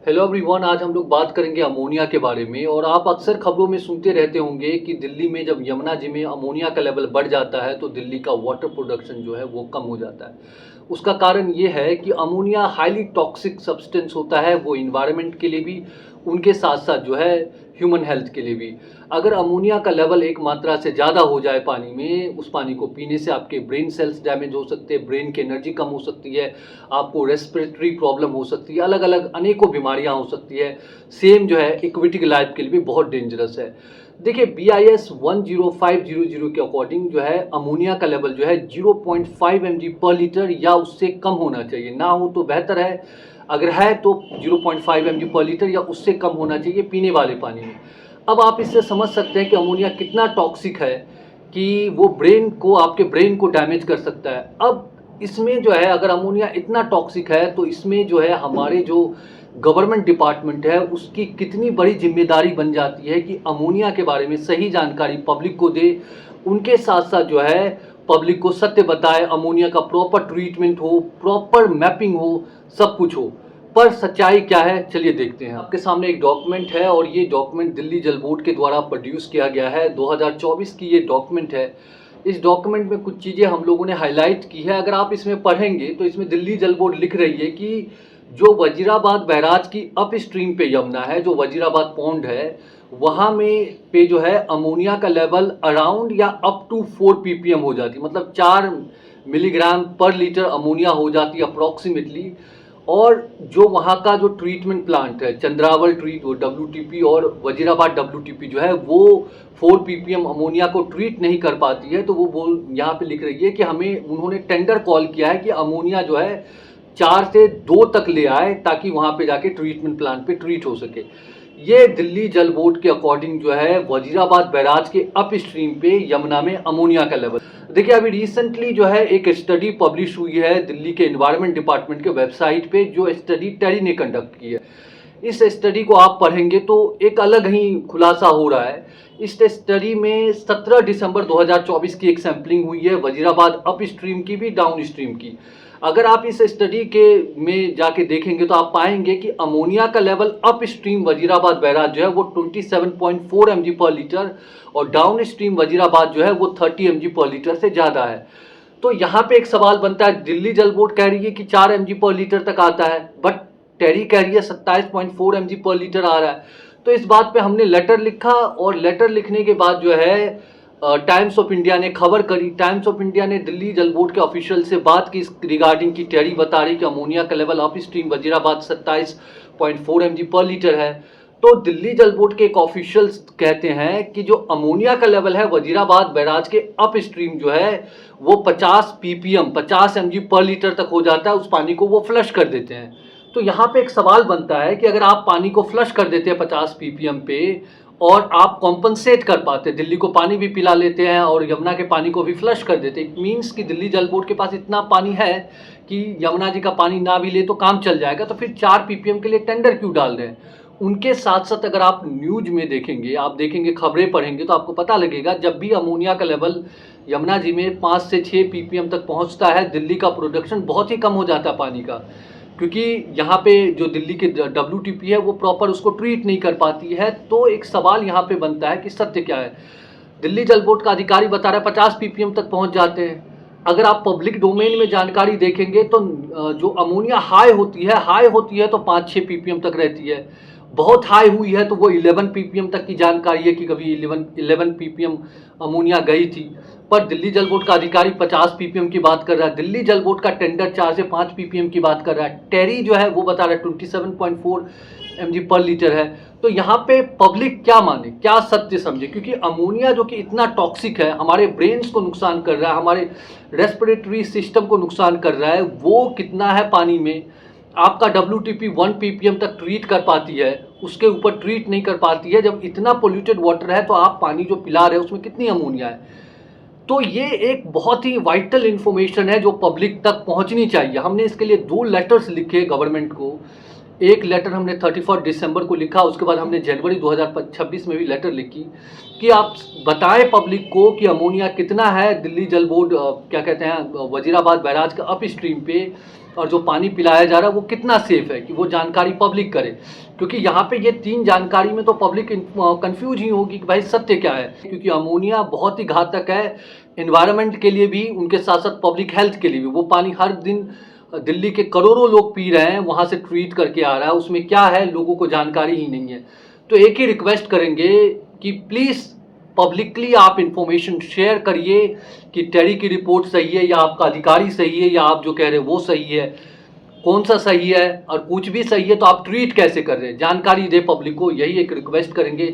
Hello everyone, आज हम लोग बात करेंगे अमोनिया के बारे में। और आप अक्सर खबरों में सुनते रहते होंगे कि दिल्ली में जब यमुना जी में अमोनिया का लेवल बढ़ जाता है तो दिल्ली का वाटर प्रोडक्शन जो है वो कम हो जाता है। उसका कारण ये है कि अमोनिया हाईली टॉक्सिक सब्सटेंस होता है, वो इन्वायरमेंट के लिए भी, उनके साथ साथ जो है ह्यूमन हेल्थ के लिए भी। अगर अमोनिया का लेवल एक मात्रा से ज़्यादा हो जाए पानी में, उस पानी को पीने से आपके ब्रेन सेल्स डैमेज हो सकते हैं, ब्रेन की एनर्जी कम हो सकती है, आपको रेस्पिरेटरी प्रॉब्लम हो सकती है, अलग अलग अनेकों बीमारियां हो सकती है। सेम जो है इक्विटिक लाइफ के लिए भी बहुत डेंजरस है। देखिए BIS 10500 के अकॉर्डिंग जो है अमोनिया का लेवल जो है 0.5 mg पर लीटर या उससे कम होना चाहिए। ना हो तो बेहतर है, अगर है तो 0.5 mg पर लीटर या उससे कम होना चाहिए पीने वाले पानी में। अब आप इससे समझ सकते हैं कि अमोनिया कितना टॉक्सिक है कि वो ब्रेन को, आपके ब्रेन को डैमेज कर सकता है। अब इसमें जो है अगर अमोनिया इतना टॉक्सिक है तो इसमें जो है हमारे जो गवर्नमेंट डिपार्टमेंट है उसकी कितनी बड़ी जिम्मेदारी बन जाती है कि अमोनिया के बारे में सही जानकारी पब्लिक को दे, उनके साथ साथ जो है पब्लिक को सत्य बताए, अमोनिया का प्रॉपर ट्रीटमेंट हो, प्रॉपर मैपिंग हो, सब कुछ हो। पर सच्चाई क्या है चलिए देखते हैं। आपके सामने एक डॉक्यूमेंट है और ये डॉक्यूमेंट दिल्ली जल बोर्ड के द्वारा प्रोड्यूस किया गया है। 2024 की ये डॉक्यूमेंट है। इस डॉक्यूमेंट में कुछ चीज़ें हम लोगों ने हाईलाइट की है। अगर आप इसमें पढ़ेंगे तो इसमें दिल्ली जल बोर्ड लिख रही है कि जो वजीराबाद बैराज की अप स्ट्रीम पे यमुना है, जो वजीराबाद पॉन्ड है, वहाँ में पे जो है अमोनिया का लेवल अराउंड या अप टू 4 ppm हो जाती है, मतलब 4 मिलीग्राम पर लीटर अमोनिया हो जाती है अप्रॉक्सीमेटली। और जो वहाँ का जो ट्रीटमेंट प्लांट है, चंद्रावल ट्रीट वो WTP और वजीराबाद WTP जो है वो 4 ppm अमोनिया को ट्रीट नहीं कर पाती है। तो वो बोल यहाँ पे लिख रही है कि हमें, उन्होंने टेंडर कॉल किया है कि अमोनिया जो है 4 से 2 तक ले आए ताकि वहाँ पे जाके ट्रीटमेंट प्लांट पे ट्रीट हो सके। ये दिल्ली जल बोर्ड के अकॉर्डिंग जो है वजीराबाद बैराज के अप स्ट्रीम पे यमुना में अमोनिया का लेवल। देखिए अभी रिसेंटली जो है एक स्टडी पब्लिश हुई है दिल्ली के एनवायरनमेंट डिपार्टमेंट के वेबसाइट पे, जो स्टडी टेरी ने कंडक्ट की है। इस स्टडी को आप पढ़ेंगे तो एक अलग ही खुलासा हो रहा है। इस स्टडी में 17 दिसंबर 2024 की एक सैंपलिंग हुई है, वजीराबाद अप स्ट्रीम की भी, डाउन स्ट्रीम की। अगर आप इस स्टडी के में जाके देखेंगे तो आप पाएंगे कि अमोनिया का level up stream Wazirabad barrage जो है वो 27.4 mg पर लीटर और डाउन स्ट्रीम वजीराबाद जो है वो 30 mg पर लीटर से ज़्यादा है। तो यहाँ पे एक सवाल बनता है, दिल्ली जल बोर्ड कह रही है कि 4 mg पर लीटर तक आता है, बट टेरी कह रही है 27.4 mg पर लीटर आ रहा है। तो इस बात पे हमने लेटर लिखा और लेटर लिखने के बाद जो है टाइम्स ऑफ इंडिया ने खबर करी। टाइम्स ऑफ इंडिया ने दिल्ली जल बोर्ड के ऑफिशियल से बात की रिगार्डिंग की टेरी बता रही कि अमोनिया का level up stream Wazirabad 27.4 mg पर लीटर है। तो दिल्ली जल बोर्ड के एक ऑफिशियल्स कहते हैं कि जो अमोनिया का लेवल है वजीराबाद बैराज के अप स्ट्रीम जो है वो 50 ppm 50 mg पर लीटर तक हो जाता है, उस पानी को वो फ्लश कर देते हैं। तो यहाँ पे एक सवाल बनता है कि अगर आप पानी को फ्लश कर देते हैं 50 ppm पे और आप कॉम्पनसेट कर पाते, दिल्ली को पानी भी पिला लेते हैं और यमुना के पानी को भी फ्लश कर देते, इट मीन्स कि दिल्ली जल बोर्ड के पास इतना पानी है कि यमुना जी का पानी ना भी ले तो काम चल जाएगा, तो फिर 4 ppm के लिए टेंडर क्यों डाल रहे हैं? उनके साथ साथ अगर आप न्यूज में देखेंगे, आप देखेंगे खबरें पढ़ेंगे तो आपको पता लगेगा जब भी अमोनिया का लेवल यमुना जी में 5 से 6 ppm तक पहुंचता है, दिल्ली का प्रोडक्शन बहुत ही कम हो जाता है पानी का, क्योंकि यहाँ पे जो दिल्ली के WTP है वो प्रॉपर उसको ट्रीट नहीं कर पाती है। तो एक सवाल यहाँ पे बनता है कि सत्य क्या है? दिल्ली जल बोर्ड का अधिकारी बता रहा है 50 ppm तक पहुँच जाते हैं। अगर आप पब्लिक डोमेन में जानकारी देखेंगे तो जो अमोनिया हाई होती है तो 5-6 ppm तक रहती है, बहुत हाई हुई है तो वो 11 ppm तक की जानकारी है कि कभी 11 ppm अमोनिया गई थी। पर दिल्ली जल बोर्ड का अधिकारी 50 ppm की बात कर रहा है, दिल्ली जल बोर्ड का टेंडर 4 से 5 ppm की बात कर रहा है, टेरी जो है वो बता रहा है 27.4 mg पर लीटर है। तो यहाँ पे पब्लिक क्या माने, क्या सत्य समझे? क्योंकि अमोनिया जो कि इतना टॉक्सिक है, हमारे ब्रेन्स को नुकसान कर रहा है, हमारे रेस्पिरेटरी सिस्टम को नुकसान कर रहा है, वो कितना है पानी में। आपका WTP 1 ppm तक ट्रीट कर पाती है, उसके ऊपर ट्रीट नहीं कर पाती है। जब इतना पोल्यूटेड वाटर है तो आप पानी जो पिला रहे हैं उसमें कितनी अमोनिया है? तो ये एक बहुत ही वाइटल इन्फॉर्मेशन है जो पब्लिक तक पहुंचनी चाहिए। हमने इसके लिए 2 लेटर्स लिखे गवर्नमेंट को। एक लेटर हमने 31 दिसंबर को लिखा, उसके बाद हमने जनवरी 2026 में भी लेटर लिखी कि आप बताएं पब्लिक को कि अमोनिया कितना है दिल्ली जल बोर्ड क्या कहते हैं वजीराबाद बैराज का अप स्ट्रीम पे, और जो पानी पिलाया जा रहा है वो कितना सेफ़ है, कि वो जानकारी पब्लिक करे। क्योंकि यहाँ पे ये 3 जानकारी में तो पब्लिक कन्फ्यूज़ ही होगी कि भाई सत्य क्या है? क्योंकि अमोनिया बहुत ही घातक है एनवायरनमेंट के लिए भी, उनके साथ-साथ पब्लिक हेल्थ के लिए भी। वो पानी हर दिन दिल्ली के करोड़ों लोग पी रहे हैं, वहाँ से ट्रीट करके आ रहा है, उसमें क्या है लोगों को जानकारी ही नहीं है। तो एक ही रिक्वेस्ट करेंगे कि प्लीज़ पब्लिकली आप इन्फॉर्मेशन शेयर करिए कि टेरी की रिपोर्ट सही है या आपका अधिकारी सही है या आप जो कह रहे हैं वो सही है, कौन सा सही है, और कुछ भी सही है तो आप ट्वीट कैसे कर रहे हैं, जानकारी दें पब्लिक को, यही एक रिक्वेस्ट करेंगे।